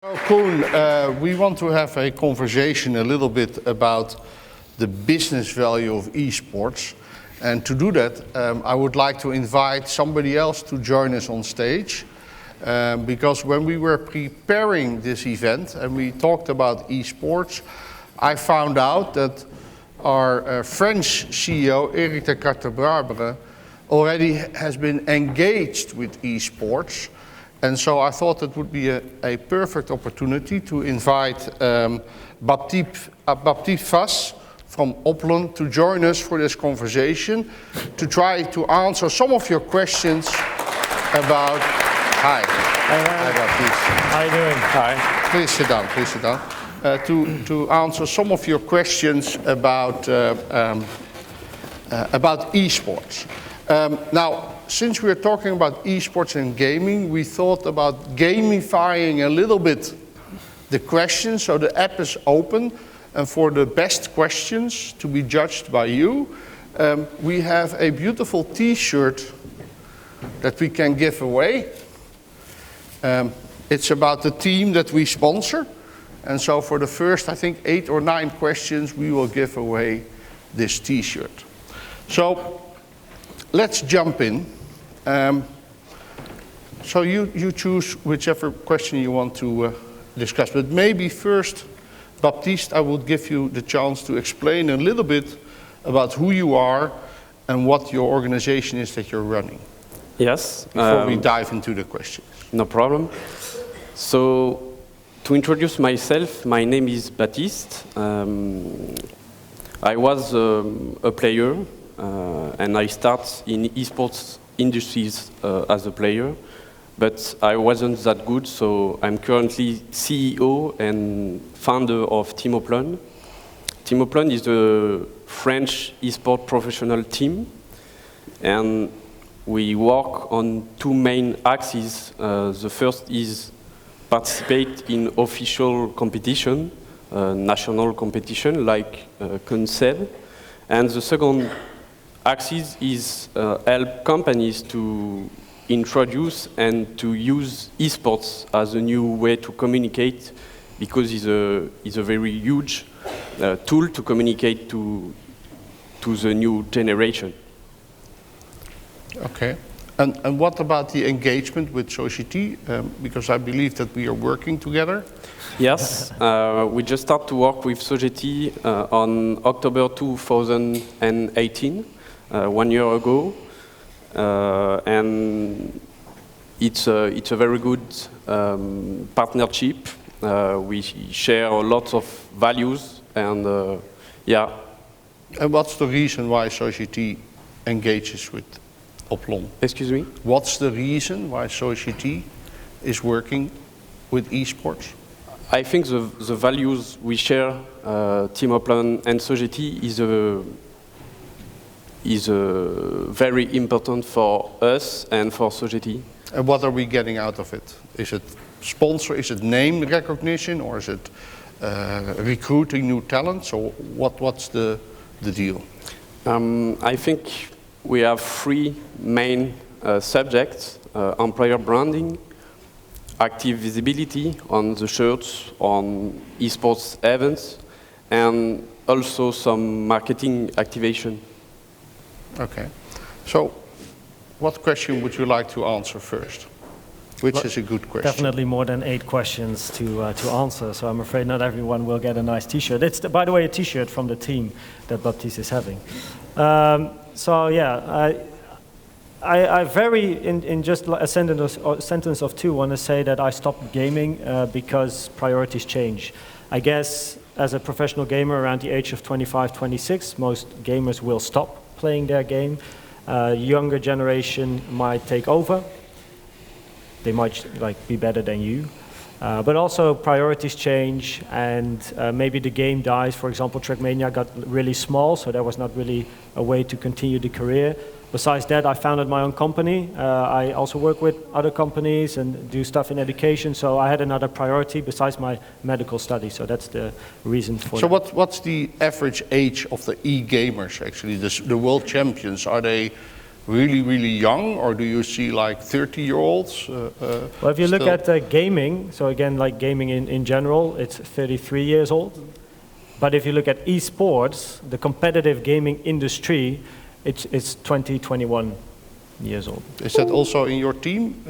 Well, Koen, we want to have a conversation a little bit about the business value of esports. And to do that, I would like to invite somebody else to join us on stage. Because when we were preparing this event and we talked about esports, I found out that our French CEO, Eric de Cartebrabere, already has been engaged with esports. And so I thought it would be a perfect opportunity to invite Baptiste Vasse from Opland to join us for this conversation, to try to answer some of your questions about... Hi. Hi, Baptiste. How are you doing? Hi. Please sit down, please sit down. To answer some of your questions about esports. Now, since we're talking about esports and gaming, we thought about gamifying a little bit the questions. So the app is open, and for the best questions to be judged by you, we have a beautiful T-shirt that we can give away. It's about the team that we sponsor. And so for the first, I think, 8 or 9 questions, we will give away this T-shirt. So let's jump in. So you choose whichever question you want to discuss. But maybe first, Baptiste, I would give you the chance to explain a little bit about who you are and what your organization is that you're running. Yes. Before we dive into the questions. No problem. So, to introduce myself, my name is Baptiste. I was a player, and I started in esports industries as a player, but I wasn't that good, so I'm currently CEO and founder of Team Opland. Team Opland is a French esport professional team, and we work on 2 main axes. The first is participate in official competition, national competition, like Koen said. And the second axis is help companies to introduce and to use esports as a new way to communicate, because it's a very huge tool to communicate to the new generation. Okay. And what about the engagement with Society? Because I believe that we are working together. Yes, we just started to work with Society on October 2018, 1 year ago, and it's a very good partnership. We share a lot of values, and yeah. And what's the reason why Society engages with Opland? Excuse me? What's the reason why Society is working with esports? I think the values we share, Team Opland and Society, is very important for us and for Society. And what are we getting out of it? Is it sponsor, is it name recognition, or is it recruiting new talent? So what's the deal? I think we have 3 main subjects: employer branding, active visibility on the shirts, on esports events, and also some marketing activation. Okay. So, what question would you like to answer first? Which is a good question? Definitely more than 8 questions to answer, so I'm afraid not everyone will get a nice T-shirt. It's, by the way, a T-shirt from the team that Baptiste is having. So yeah, I very, in just a sentence of 2, want to say that I stopped gaming because priorities change. I guess as a professional gamer around the age of 25, 26, most gamers will stop playing their game. Younger generation might take over. They might be better than you. But also priorities change, and maybe the game dies. For example, Trackmania got really small, so there was not really a way to continue the career. Besides that, I founded my own company. I also work with other companies and do stuff in education, so I had another priority besides my medical study, so that's the reason for So that. what's the average age of the e-gamers, actually, the world champions? Are they really, really young, or do you see like 30-year-olds? Well, if you look still? at gaming, so again, like gaming in general, it's 33 years old. But if you look at esports, the competitive gaming industry, it's 20, 21 years old. Is that also in your team?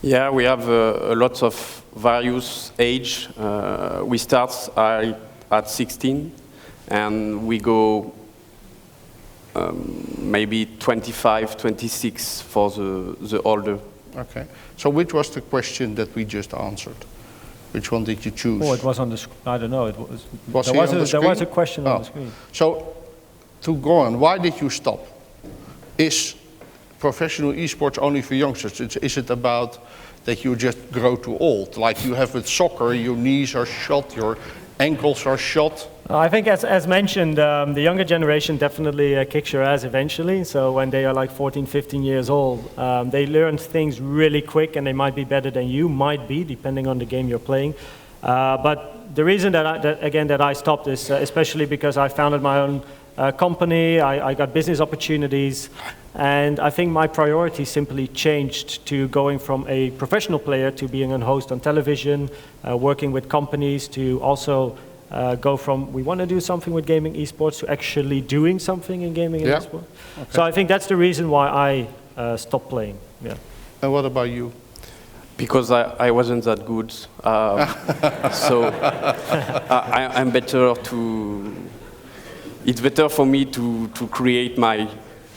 Yeah, we have a lot of various age. We start at 16, and we go maybe 25, 26 for the older. Okay. So which was the question that we just answered? Which one did you choose? Oh, it was on the I don't know. It was. There was a question on the screen. So, to go on, why did you stop? Is professional esports only for youngsters? Is it about that you just grow too old? Like you have with soccer, your knees are shot, your ankles are shot. I think, as mentioned, the younger generation definitely kicks your ass eventually. So when they are like 14, 15 years old, they learn things really quick, and they might be better than you might be, depending on the game you're playing. But the reason that I stopped is especially because I founded my own company. I got business opportunities, and I think my priority simply changed to going from a professional player to being a host on television, working with companies, to also go from we want to do something with gaming esports to actually doing something in gaming and esports. Okay. So I think that's the reason why I stopped playing. Yeah. And what about you? Because I wasn't that good, so I'm better to. It's better for me to create my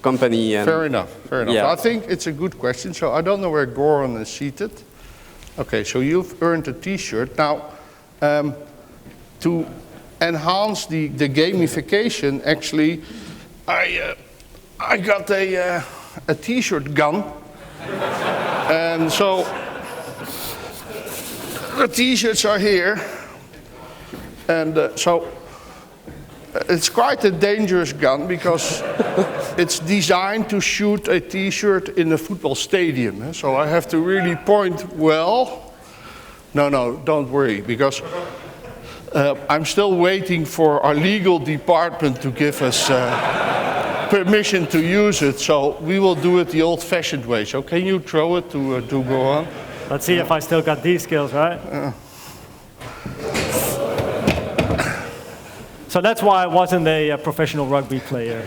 company. And fair enough. Fair enough. Yeah. I think it's a good question. So I don't know where Goran is seated. Okay, so you've earned a T-shirt now. To enhance the gamification, actually, I got a T-shirt gun, and so the T-shirts are here, and so it's quite a dangerous gun because it's designed to shoot a T-shirt in a football stadium. So I have to really point well. No, don't worry, because I'm still waiting for our legal department to give us permission to use it, so we will do it the old-fashioned way. So can you throw it to go on? Let's see if I still got these skills, right? So that's why I wasn't a professional rugby player.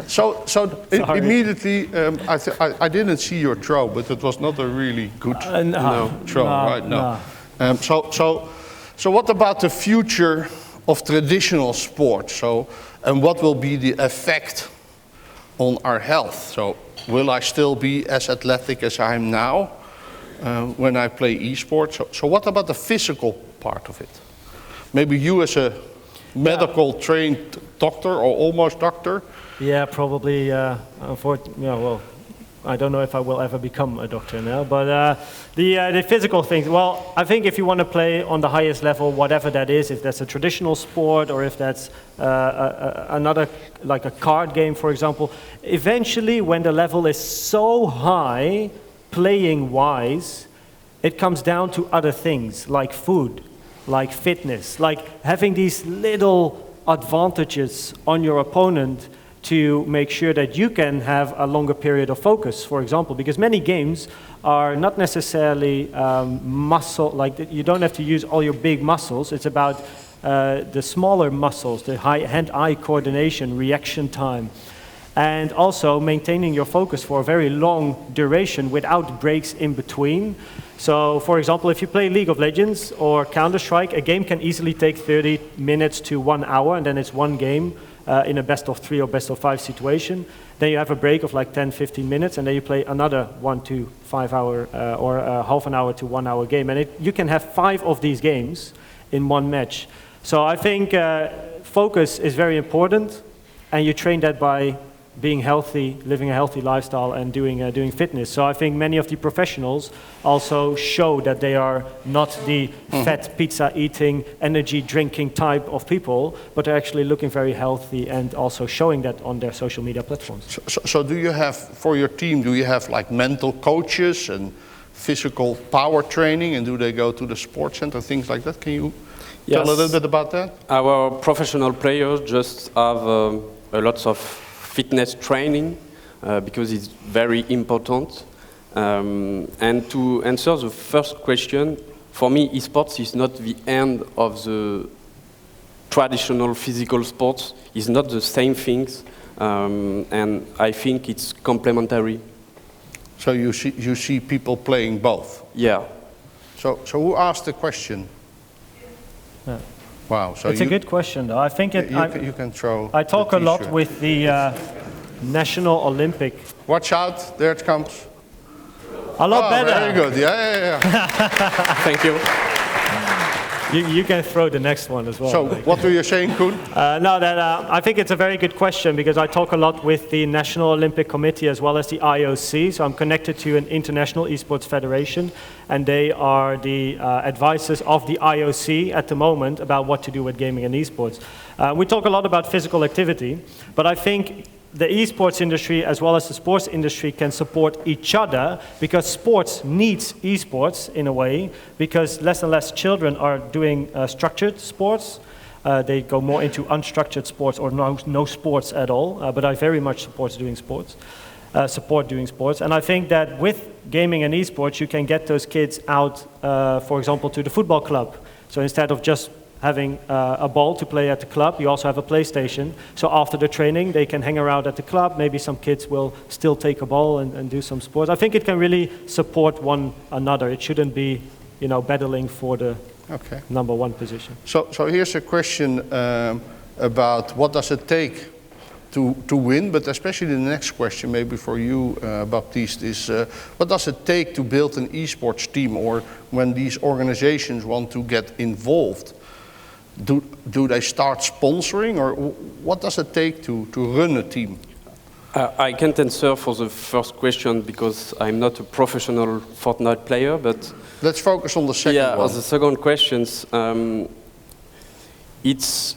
So immediately, I didn't see your throw, but it was not a really good throw, right? No. So what about the future of traditional sports? And what will be the effect on our health? So will I still be as athletic as I am now when I play esports? So what about the physical part of it? Maybe you as a medical trained doctor or almost doctor? Yeah, probably. Unfortunately, well, I don't know if I will ever become a doctor now, but the physical things, well, I think if you want to play on the highest level, whatever that is, if that's a traditional sport or if that's another, like a card game, for example, eventually when the level is so high, playing-wise, it comes down to other things, like food, like fitness, like having these little advantages on your opponent to make sure that you can have a longer period of focus, for example, because many games are not necessarily muscle, like you don't have to use all your big muscles. It's about the smaller muscles, the hand-eye coordination, reaction time, and also maintaining your focus for a very long duration without breaks in between. So, for example, if you play League of Legends or Counter-Strike, a game can easily take 30 minutes to 1 hour, and then it's one game. In a best of 3 or best of 5 situation. Then you have a break of like 10, 15 minutes, and then you play another 1 to 5 hour or half an hour to 1 hour game. And you can have 5 of these games in one match. So I think focus is very important, and you train that by being healthy, living a healthy lifestyle, and doing fitness. So I think many of the professionals also show that they are not the fat pizza eating, energy drinking type of people, but they're actually looking very healthy and also showing that on their social media platforms. So do you have, for your team, do you have like mental coaches and physical power training, and do they go to the sports center, things like that? Can you tell a little bit about that? Our professional players just have a lot of fitness training, because it's very important. And to answer the first question, for me, esports is not the end of the traditional physical sports. It's not the same things, and I think it's complementary. So you see people playing both? Yeah. So who asked the question? Yeah. Wow. So It's a good question, though. I think you can throw. I talk the a lot t-shirt. with the National Olympic. Watch out! There it comes. A lot better. Very good. Yeah. Thank you. You can throw the next one as well. So what were you saying, Koen? I think it's a very good question because I talk a lot with the National Olympic Committee as well as the IOC. So I'm connected to an international esports federation, and they are the advisors of the IOC at the moment about what to do with gaming and esports. We talk a lot about physical activity, but I think the esports industry as well as the sports industry can support each other because sports needs esports in a way because less and less children are doing structured sports. They go more into unstructured sports or no sports at all, but I very much support doing sports. And I think that with gaming and esports, you can get those kids out, for example, to the football club. So instead of just having a ball to play at the club, you also have a PlayStation. So after the training, they can hang around at the club. Maybe some kids will still take a ball and do some sports. I think it can really support one another. It shouldn't be, battling for the number one position. So here's a question about what does it take to win, but especially the next question, maybe for you, Baptiste, is what does it take to build an esports team, or when these organizations want to get involved? Do they start sponsoring, or what does it take to run a team? I can't answer for the first question because I'm not a professional Fortnite player, but let's focus on the second one. Yeah, the second question, it's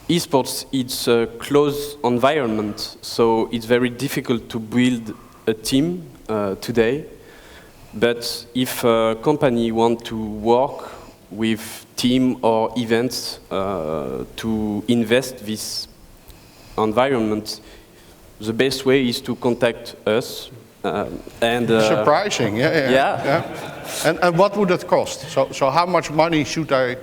esports, it's a closed environment, so it's very difficult to build a team today. But if a company wants to work with team or events to invest this environment, the best way is to contact us. Surprising, yeah. And what would it cost? So how much money should I,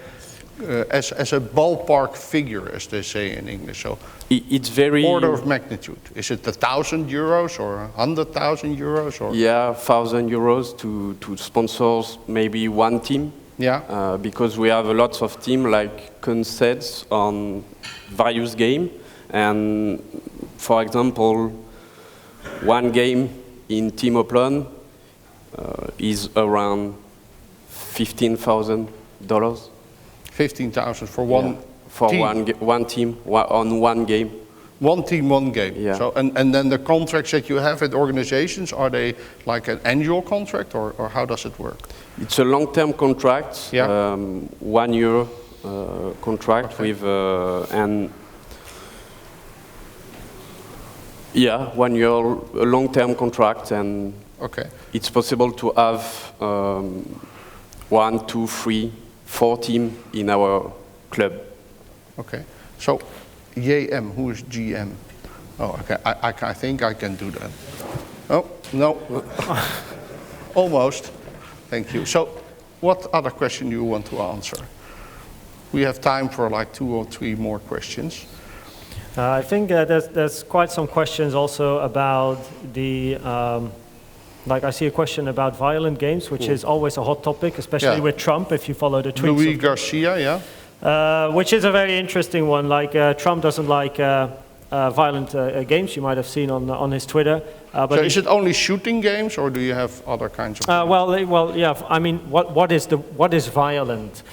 as a ballpark figure, as they say in English? So it's very order of magnitude. Is it 1,000 euros or 100,000 euros? Or? Yeah, 1,000 euros to sponsor maybe one team. Yeah. Because we have a lot of teams, like Koen said, on various games. And for example, one game in Team Oplon is around $15,000. 15,000 for one for team. one team on one game. One team, one game. Yeah. So and then the contracts that you have at organizations, are they like an annual contract, or how does it work? It's a long-term contract, Yeah. 1 year contract with and 1 year a long-term contract, and it's possible to have 1, 2, 3, 4 teams in our club. Okay. So JM, who is GM? Oh, okay. I think I can do that. Oh, no. Almost. Thank you. So what other question do you want to answer? We have time for like 2 or 3 more questions. I think there's quite some questions also about the, like I see a question about violent games, which is always a hot topic, especially with Trump, if you follow the tweets. Louis Garcia, yeah. Which is a very interesting one. Like Trump doesn't like violent games. You might have seen on his Twitter. But so is it only shooting games, or do you have other kinds of games? Well, yeah. I mean, what is violent?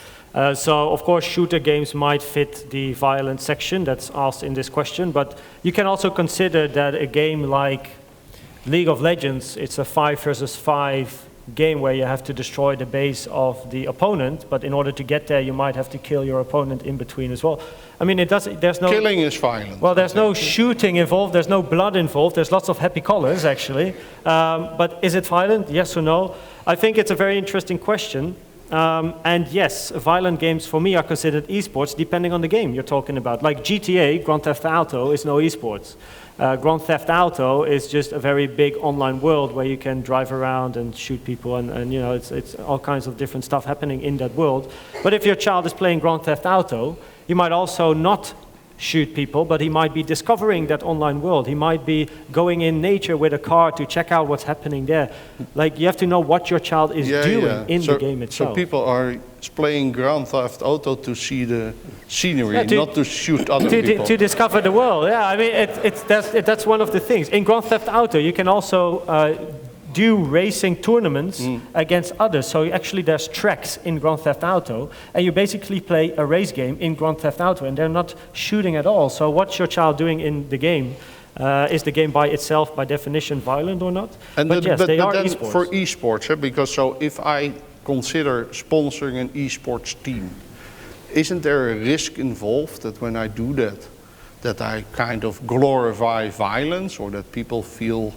So of course, shooter games might fit the violent section that's asked in this question. But you can also consider that a game like League of Legends, it's a 5 versus 5 game where you have to destroy the base of the opponent, but in order to get there, you might have to kill your opponent in between as well. I mean, there's no... Killing is violent. Well, there's no shooting involved, there's no blood involved, there's lots of happy colors, actually. But is it violent, yes or no? I think it's a very interesting question. And yes, violent games for me are considered esports depending on the game you're talking about. Like GTA, Grand Theft Auto, is no esports. Grand Theft Auto is just a very big online world where you can drive around and shoot people, and you know, it's all kinds of different stuff happening in that world. But if your child is playing Grand Theft Auto, he might also not shoot people, but he might be discovering that online world. He might be going in nature with a car to check out what's happening there. Like, you have to know what your child is doing in the game itself. So people are playing Grand Theft Auto to see the scenery, not to shoot other people. To discover the world, yeah. I mean, that's one of the things. In Grand Theft Auto, you can also do racing tournaments against others. So actually there's tracks in Grand Theft Auto, and you basically play a race game in Grand Theft Auto, and they're not shooting at all. So what's your child doing in the game? Is the game by itself, by definition, violent or not? And but yes, they are then esports. for esports, because so if I consider sponsoring an esports team, isn't there a risk involved that when I do that, that I kind of glorify violence, or that people feel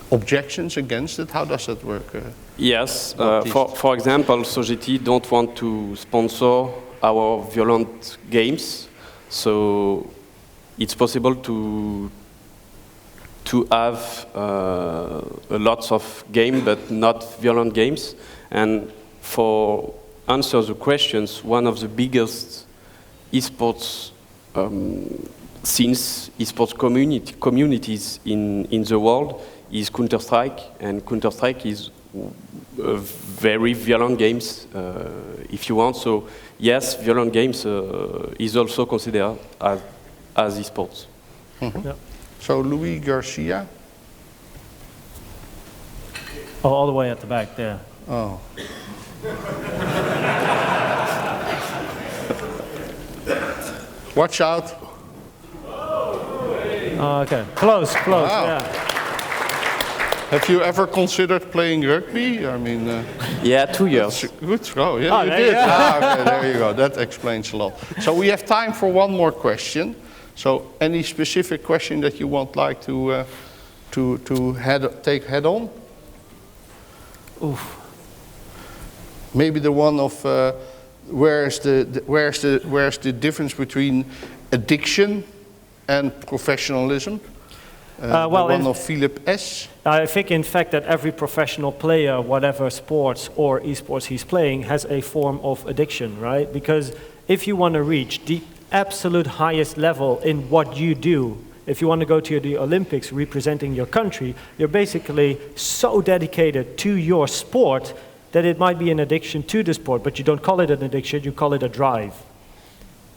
objections against it? How does that work? Yes, for example, Sogeti don't want to sponsor our violent games, so it's possible to have lots of games, but not violent games. And for answer the questions, one of the biggest esports since esports communities in the world is Counter-Strike, and Counter-Strike is very violent games, if you want. So yes, violent games is also considered as esports. Yeah. So Louis Garcia? Oh, all the way at the back there. Oh. Watch out. Okay, close, Wow. yeah. Have you ever considered playing rugby? I mean, Yeah, 2 years. good throw. Yeah, Oh, you there did. you go. Okay, there you go. That explains a lot. So we have time for one more question. So any specific question that you would like to take head on? Oof. Maybe the one of where's the difference between addiction and professionalism? Well, the one of Philip S. I think, in fact, that every professional player, whatever sports or esports he's playing, has a form of addiction, right? Because if you want to reach the absolute highest level in what you do, if you want to go to the Olympics representing your country, you're basically so dedicated to your sport that it might be an addiction to the sport, but you don't call it an addiction, you call it a drive.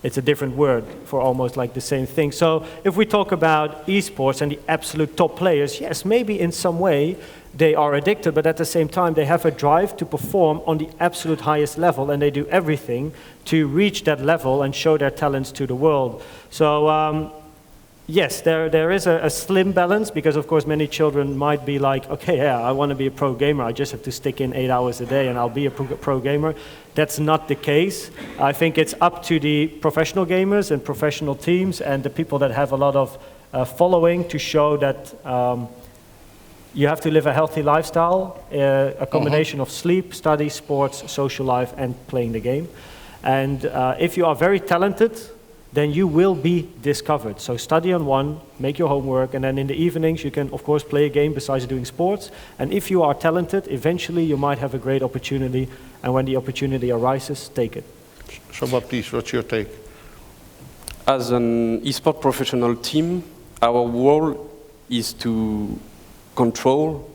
It's a different word for almost like the same thing. So if we talk about esports and the absolute top players, yes, maybe in some way they are addicted, but at the same time they have a drive to perform on the absolute highest level, and they do everything to reach that level and show their talents to the world. So yes, there is a slim balance, because of course many children might be like, okay, yeah, I want to be a pro gamer, I just have to stick in 8 hours a day and I'll be a pro gamer. That's not the case. I think it's up to the professional gamers and professional teams and the people that have a lot of following to show that you have to live a healthy lifestyle, a combination of sleep, study, sports, social life, and playing the game. And if you are very talented, then you will be discovered. So study on one, make your homework, and then in the evenings you can of course play a game besides doing sports. And if you are talented, eventually you might have a great opportunity, and when the opportunity arises, take it. So Baptiste, what's your take? As an esports professional team, our role is to control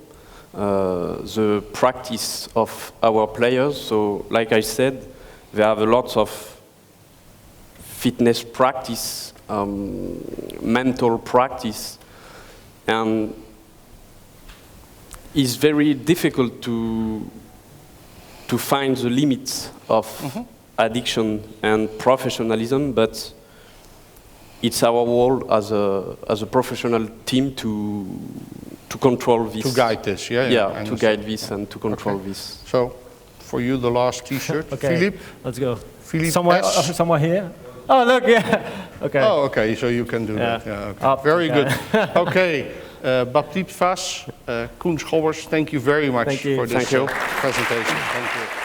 the practice of our players. So like I said, they have a lot of fitness practice, mental practice, and it's very difficult to find the limits of addiction and professionalism, but it's our role as a professional team to control this. To guide this, Yeah, to guide this and to control this. So, for you, the last T-shirt. Okay, Philippe? let's go. Philippe Somewhere here? Oh, look, yeah. Okay. Oh, okay, so you can do that. Yeah, okay. Up, Very okay. good. Okay, Baptiste, Vasse, Koen, Schobbers, thank you very much Thank you. for this Thank you. presentation. Thank you.